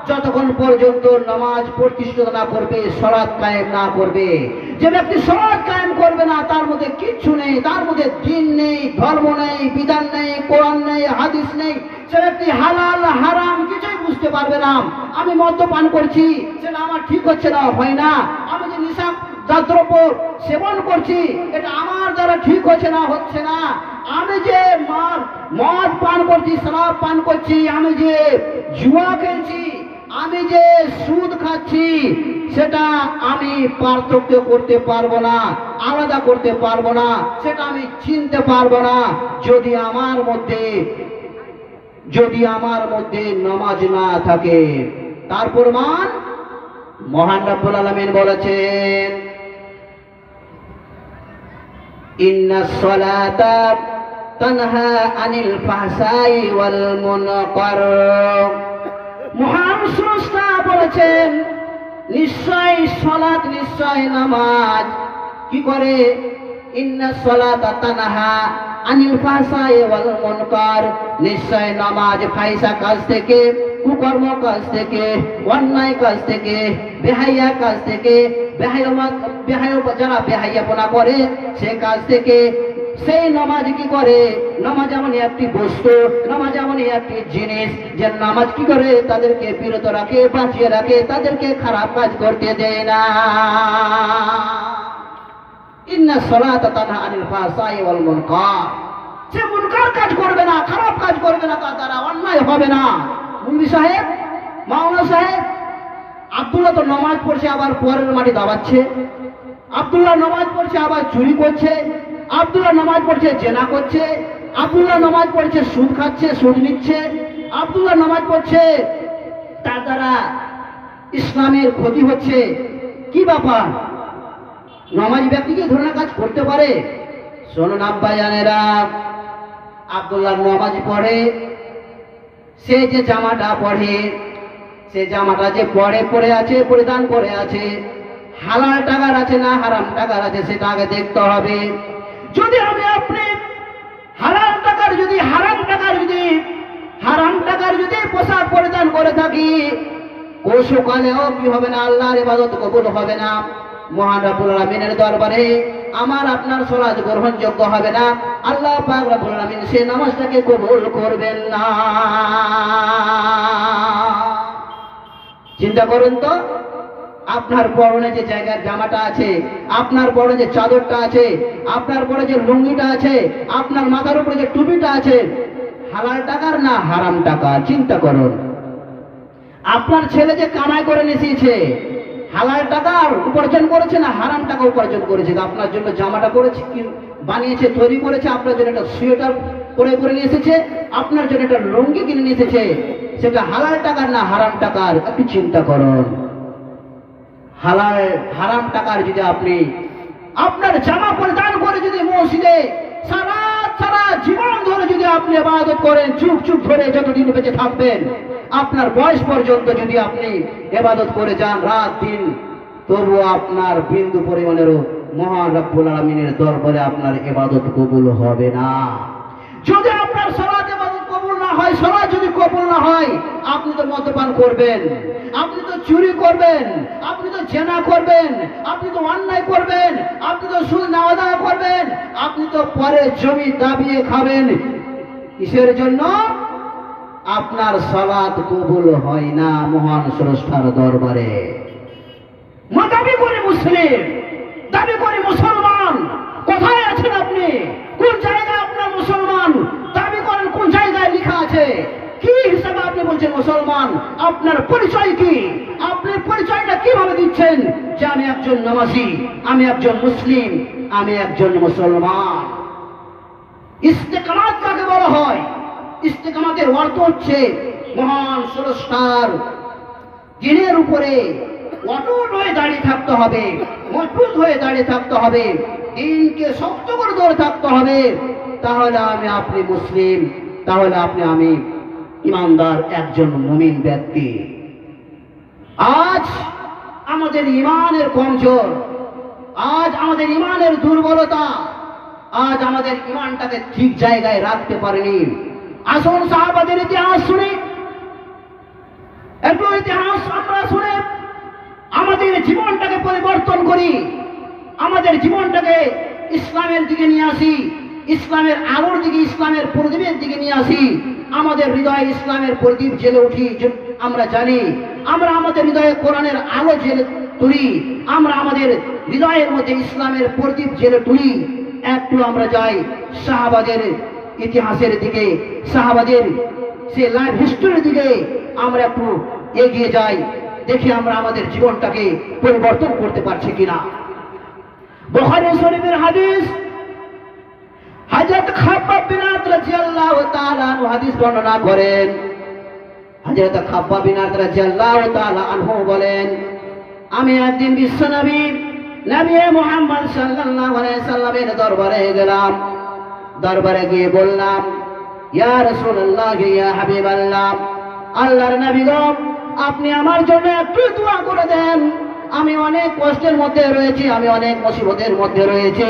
যতক্ষণ পর্যন্ত নামাজ প্রতিষ্ঠিত না করবে, সালাত কায়েম না করবে। যে ব্যক্তি সালাত কায়েম করবে না, তার মধ্যে কিচ্ছু নেই, তার মধ্যে দ্বীন নেই, ধর্ম নেই, বিধান নেই, কোরআন নেই, হাদিস নেই। সে ব্যক্তি হালাল হারাম কিছুই বুঝতে পারবে না। আমি মদ্যপান করছি, সেটা আমার ঠিক হচ্ছে না, হয় না। আমি যে নিশা দ্রব্য সেবন করছি, এটা আমার দ্বারা ঠিক হচ্ছে না, হচ্ছে না। আমি যে মদ পান করছি, শরাব পান করছি, আমি যে জুয়া খেলছি, আমি যে সুদ খাচ্ছি, সেটা আমি পার্থক্য করতে পারবো না, আলাদা করতে পারবো না, সেটা আমি চিনতে পারবো না যদি আমার মধ্যে নামাজ না থাকে। তার প্রমাণ মহান রব্বুল আলামিন বলেছেন, ইন্নাস সালাতা তানহা আনিল ফাহশাই ওয়াল মুনকার। মহান স্রষ্টা বলেছেন, নিশ্চয় সালাত, নিশ্চয় নামাজ কি করে? ইন্নাস সালাতা তানহা আনিল ফাহশাই ওয়াল মুনকার। নিশ্চয় নামাজ ফাহিশা কাজ থেকে, কুকর্ম কাজ থেকে, অন্যায় কাজ থেকে, বেহাইয়া কাজ থেকে, যারা বেহাইয়াপনা করে সে কাজ থেকে। সেই নামাজ কি করে? নামাজ এমন একটি বস্তু, নামাজ এমন একটি জিনিস যে নামাজ কি করে? তাদেরকে বিরত রাখে, বাঁচিয়ে রাখে, তাদেরকে খারাপ কাজ করতে দেয় না। ইন্নাস সালাতা তানহা আনিল ফাহশাই ওয়াল মুনকার। সে মুনকার কাজ করবে না, খারাপ কাজ করবে না, তার দ্বারা অন্যায় হবে না। মুফতি সাহেব, মাওলানা সাহেব, আব্দুল্লাহ তো নামাজ পড়ছে আবার পরের মাটি দাবাচ্ছে, আব্দুল্লাহ নামাজ পড়ছে আবার চুরি করছে, আব্দুল্লাহ নামাজ পড়ছে জেনা করছে, আব্দুল্লাহ নামাজ পড়ছে সুদ খাচ্ছে, সুদ নিচ্ছে, আব্দুল্লাহ নামাজ পড়ছে, তার দ্বারা ইসলামের ক্ষতি হচ্ছে। কি ব্যাপার? নামাজ ব্যক্তিকে ধরনের কাজ করতে পারে? শোনুন আব্বা জানেরা, আব্দুল্লাহ নামাজ পড়ে, সে যে জামাটা পড়ে, সে জামাটা যে পরে আছে, পরিধান করে আছে, হালাল টাকার আছে না হারাম টাকার আছে, সেটা আগে দেখতে হবে। যদি আমি আপনি হালাল টাকার যদি হারাম টাকার যদি পোশাক পরিধান করে থাকি, কোষকালেও কি হবে না? আল্লাহর ইবাদত কবুল হবে না। মহান রব্বুল আলামিনের দরবারে আমার আপনার সালাত গ্রহণযোগ্য হবে না। আল্লাহ পাক রব্বুল আলামিন সেই নামাজটাকে কবুল করবেন না। চিন্তা করুন তো, আপনার পরনে যে জায়গার জামাটা আছে, আপনার পরনে যে চাদরটা আছে, আপনার পরে যে লুঙ্গিটা আছে, আপনার মাথার উপরে যে টুপিটা আছে, হালাল টাকার না হারাম টাকা? চিন্তা করুন। আপনার ছেলে যে কামাই করে নিয়েছে, হালাল টাকা উপার্জন করেছে না হারাম টাকা উপার্জন করেছে? আপনার জন্য জামাটা করেছে, বানিয়েছে, তৈরি করেছে, আপনার জন্য একটা সোয়েটার করে নিয়ে এসেছে, আপনার জন্য একটা লুঙ্গি কিনে নিয়ে এসেছে, সেটা হালাল টাকার না হারাম টাকার? একটু চিন্তা করুন। হালাল হারাম টাকার যদি আপনি আপনার জামা পরিধান করে যদি মসজিদে সারা জীবন ধরে যদি আপনি ইবাদত করেন, চুপ ধরে যতদিন বেঁচে থাকবেন, আপনার বয়স পর্যন্ত যদি আপনি ইবাদত করে যান রাত দিন, তবুও আপনার বিন্দু পরিমাণেরও মহান রব্বুল আলামিনের দরবারে আপনার ইবাদত কবুল হবে না। যদি আপনার সালাত ইবাদত কবুল না হয়, সালাত যদি কবুল না হয়, আপনি তো মদ্যপান করবেন, আপনি তো চুরি করবেন, আপনি তো জেনা করবেন, আপনি তো অন্যায় করবেন, আপনি তো সুদ নেওয়া করবেন, আপনি তো পরে জমি দাবিয়ে খাবেন। কিসের জন্য? আপনার সালাত কবুল হয় না মহান স্রষ্টার দরবারে। দাবি করে মুসলিম, দাবি করে মুসলমান, কোথায় আছেন আপনি? কোন জায়গায় আপনার মুসলমান দাবি করেন? কোন জায়গায় লেখা আছে? কি হিসাবে আপনি বলছেন মুসলমান? আপনার পরিচয় কি? আপনি পরিচয়টা কিভাবে দিচ্ছেন যে আমি একজন নামাজি, আমি একজন মুসলিম, আমি একজন মুসলমান? ইস্তেকামাত কাকে বলা হয়? ইস্তেকামাতের অর্থ হচ্ছে মহান স্রষ্টার দ্বীনের উপরে অটুট হয়ে দাঁড়িয়ে থাকতে হবে, মজবুত হয়ে দাঁড়িয়ে থাকতে হবে, দ্বীনকে শক্ত করে ধরে থাকতে হবে। তাহলে আপনি মুসলিম, তাহলে আমি ইমানদার একজন মুমিন ব্যক্তি। আজ আমাদের ইমানের কমজোর, আজ আমাদের ইমানের দুর্বলতা, আজ আমাদের ইমানটাকে ঠিক জায়গায় রাখতে পারেনি। আসুন সাহাবাদের ইতিহাস শুনি। একটু ইতিহাস আমরা শুনে আমাদের জীবনটাকে পরিবর্তন করি, আমাদের জীবনটাকে ইসলামের দিকে নিয়ে আসি, ইসলামের আলোর দিকে, ইসলামের প্রদীপের দিকে নিয়ে আসি। আমাদের হৃদয়ে ইসলামের প্রদীপ জেলে উঠি। আমরা জানি আমরা আমাদের হৃদয়ে কোরআনের আলো জেলে তুলি, আমরা আমাদের হৃদয়ের মধ্যে ইসলামের প্রদীপ জেলে তুলি। একটু আমরা যাই সাহাবাদের ইতিহাসের দিকে, সাহাবাদের সে লাইফ হিস্টোরির দিকে আমরা একটু এগিয়ে যাই, দেখি আমরা আমাদের জীবনটাকে পরিবর্তন করতে পারছি কিনা। বুখারী শরীফের হাদিস, হযরত খাব্বাব বিন আরদ রাদিয়াল্লাহু তাআলা আনহু হাদিস বর্ণনা করেন। হযরত খাব্বাব বিন আরদ রাদিয়াল্লাহু তাআলা আনহু বলেন, আমি একদিন বিশ্বনবী নবী মুহাম্মদ সাল্লাল্লাহু আলাইহি সাল্লামের দরবারে গেলাম। দরবারে গিয়ে বললাম, ইয়া রাসূলুল্লাহ, ইয়া হাবিবাল্লাহ, আল্লাহর নবী গো, আপনি আমার জন্য একটু দোয়া করে দেন। আমি অনেক কষ্টের মধ্যে রয়েছি, আমি অনেক মুসিবতের মধ্যে রয়েছি।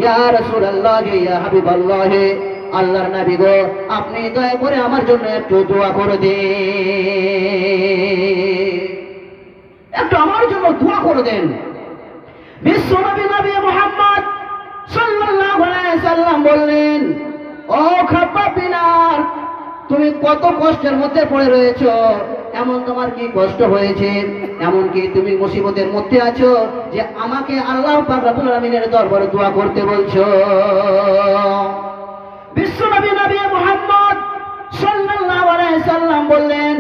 ইয়া রাসূলুল্লাহ, ইয়া হাবিবাল্লাহ, আল্লাহর নবী গো, আপনি দয়া করে আমার জন্য একটু দোয়া করে দিন, একটু আমার জন্য দোয়া করে দেন। বিশ্বনবী নবী মুহাম্মদ সাল্লাল্লাহু আলাইহি সাল্লাম বললেন, ও খাব্বাব বিন আরদ, তুমি কত কষ্টের মধ্যে পড়ে রয়েছো, এমন তোমার কি কষ্ট হয়েছে, এমন কি তুমি মুসিবতের মধ্যে আছো যে আমাকে আল্লাহ পাক রব্বুল আলামিনের দরবারে দোয়া করতে বলছো? বিশ্বনবী নবী মুহাম্মদ সাল্লাল্লাহু আলাইহি সাল্লাম বললেন,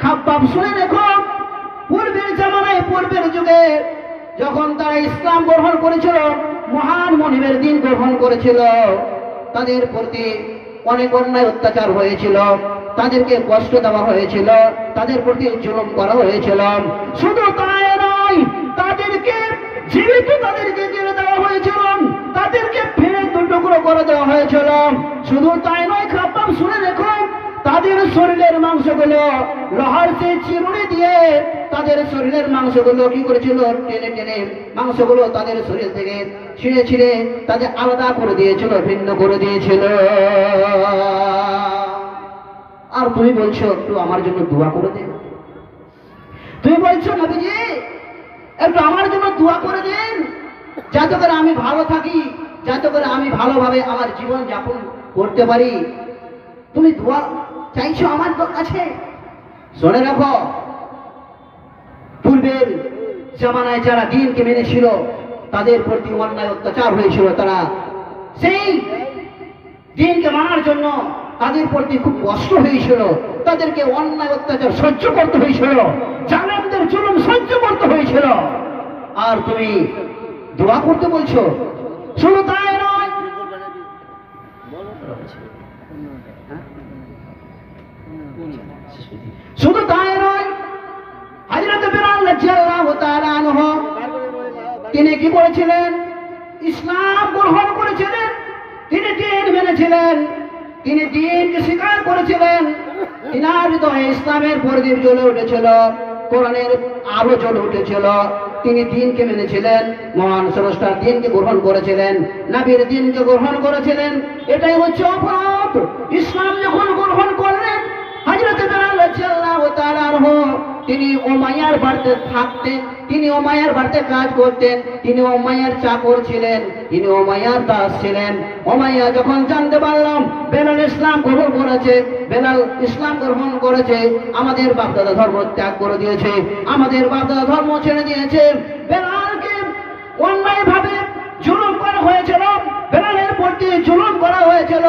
খাব্বাব শুনে দেখো, পূর্বের জামানায়, পূর্বের যুগে যখন তারা ইসলাম গ্রহণ করেছিল, মহান মনিবের দিন গ্রহণ করেছিল, তাদের প্রতি অনেক অন্যায় অত্যাচার হয়েছিল, তাদেরকে কষ্ট দেওয়া হয়েছিল, তাদের প্রতি জুলুম করা হয়েছিল। শুধু তাই নয়, তাদেরকে জীবিত তাদেরকে জেলে দেওয়া হয়েছিল, তাদেরকে ফেলে টুকরো করে দেওয়া হয়েছিল। শুধু তাই নয়, খাব্বাব শুনে দেখো, তাদের শরীরের মাংসগুলো লোহার সে চিরুনি দিয়ে তাদের শরীরের মাংসগুলো কি করেছিল, টেনে টেনে মাংসগুলো তাদের শরীর থেকে ছিঁড়ে ছিঁড়ে তাদের আলাদা করে দিয়েছিল, ভিন্ন করে দিয়েছিল। আর তুমি বলছো একটু আমার জন্য দোয়া করে দিন, তুমি বলছো নবীজি একটু আমার জন্য দোয়া করে দিন, যাতে করে আমি ভালো থাকি, যাতে করে আমি ভালোভাবে আমার জীবন যাপন করতে পারি। তুমি দোয়া চাইছো আমার কাছে? শুনে রাখো, পূর্বের জামানায় যারা দ্বীনকে মেনেছিল, তাদের প্রতি অন্যায় অত্যাচার হয়েছিল, তারা সেই দ্বীনকে মানার জন্য তাদের প্রতি খুব কষ্ট হয়েছিল, তাদেরকে অন্যায় অত্যাচার সহ্য করতে হয়েছিল, জালেমদের জুলুম সহ্য করতে হয়েছিল। আর তুমি দোয়া করতে বলছো? শুধু তাই নয়, শুধু তাই নয়, হযরত বিলাল রাদিয়াল্লাহু তাআলা আনহু তিনি কি করেছিলেন? ইসলাম গ্রহণ করেছিলেন, তিনি দ্বীন মেনেছিলেন, তিনি দ্বীনকে স্বীকার করেছিলেন। তিনার হৃদয়ে ইসলামের প্রদীপ জ্বলে উঠেছিল, কোরআনের আলো জ্বলে উঠেছিল। তিনি দ্বীনকে মেনেছিলেন, মহান স্রষ্টার দ্বীনকে গ্রহণ করেছিলেন, নবীর দ্বীনকে গ্রহণ করেছিলেন। এটাই হচ্ছে অপরাধ। ইসলাম যখন গ্রহণ করলেন, হযরত বিলাল রাদিয়াল্লাহু তাআলা আনহু তিনি উমাইয়ার বাড়িতে থাকতেন, তিনি উমাইয়ার বাড়িতে কাজ করতেন, তিনি উমাইয়ার চাকর ছিলেন, তিনি উমাইয়ার দাস ছিলেন। উমাইয়া যখন জানতে পারলাম বেলাল ইসলাম গ্রহণ করেছে, বেলাল ইসলাম গ্রহণ করেছে, আমাদের বাপদাদা ধর্ম ত্যাগ করে দিয়েছে, আমাদের বাপদাদা ধর্ম ছেড়ে দিয়েছে, বেলালকে অন্যায়ভাবে জুলুম করা হয়েছিল, বেলালের প্রতি জুলুম করা হয়েছিল,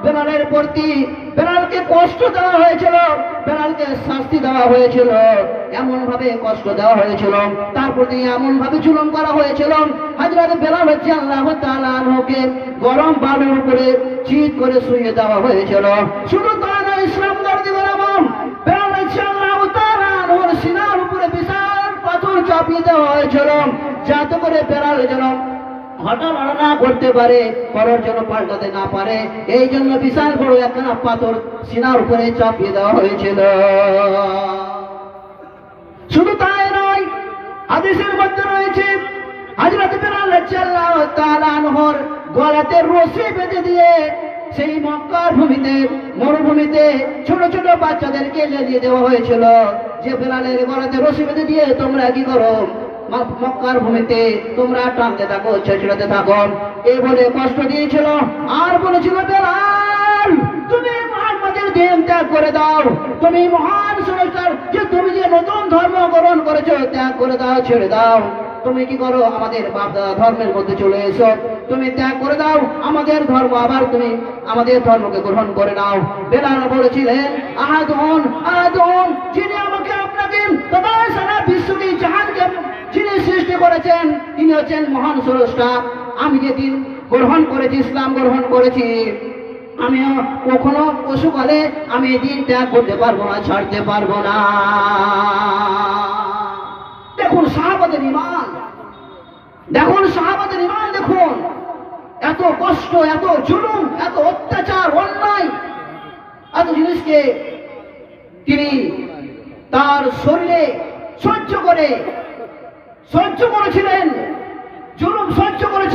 বেলালের প্রতি বেলালকে কষ্ট দেওয়া হয়েছিল, বেলালকে শাস্তি দেওয়া হয়েছিল, এমন ভাবে কষ্ট দেওয়া হয়েছিল, তার প্রতি এমন ভাবে জুলুম করা হয়েছিল। হযরত বেলাল রাদিয়াল্লাহু তাআলা আনহুকে গরম বালুর উপরে চিৎ করে শুইয়ে দেওয়া হয়েছিল। শুধু তাই নয়, ইসলাম দর্দি গোলাম বেলাল রাদিয়াল্লাহু তাআলা আনহুর সিনার উপরে বিশাল পাথর চাপিয়ে দেওয়া হয়েছিল, যাতে করে বেলাল যেন ঘটনা না করতে পারে, করার জন্য পাল্টাতে না পারে, এই জন্য বিশাল বড় একখানা পাথর সিনার উপরে চাপিয়ে দেওয়া হয়েছিল। শুধু তাই নয়, হাদিসের মধ্যে রয়েছে হযরত বিলাল রাদিয়াল্লাহু তাআলা আনহুর গলাতে রশি বেঁধে দিয়ে সেই মক্কার ভূমিতে মরুভূমিতে ছোট ছোট বাচ্চাদেরকে লেলিয়ে দেওয়া হয়েছিল যে বেলালের গলাতে রশি বেঁধে দিয়ে তোমরা কি করো মক্কার ভূমিতে তোমরা টানতে থাকো ছেঁচড়াতে থাকো এই বলে কষ্ট দিয়েছিল। আর বলেছিল বেলাল তুমি মুহাম্মাদের দিন ত্যাগ করে দাও, তুমি মহান স্রষ্টার যে তুমি যে নতুন ধর্ম গ্রহণ করেছো ত্যাগ করে দাও, ছেড়ে দাও। তুমি কি করো আমাদের বাপ দাদা ধর্মের মধ্যে চলে এসো, তুমি ত্যাগ করে দাও আমাদের ধর্ম, আবার তুমি আমাদের ধর্মকে গ্রহণ করে নাও। বেলাল বলেছিলেন আহাদুন আহাদুন, যিনি আমাকে আপনাকে তথা সারা বিশ্বকে জাহানকে যিনি সৃষ্টি করেছেন তিনি হচ্ছেন মহান স্রষ্টা। আমি যেদিন গ্রহণ করেছি ইসলাম গ্রহণ করেছি আমিও কখনো পশুকালে আমি এই দিন ত্যাগ করতে পারবো না, ছাড়তে পারবো না। দেখুন সাহাবাদের ঈমান, দেখুন সাহাবাদের ঈমান, দেখুন এত কষ্ট, এত জুলুম, এত অত্যাচার, অন্যায়, এত জিনিসকে তিনি তার শরীরে সহ্য করেছিলেন।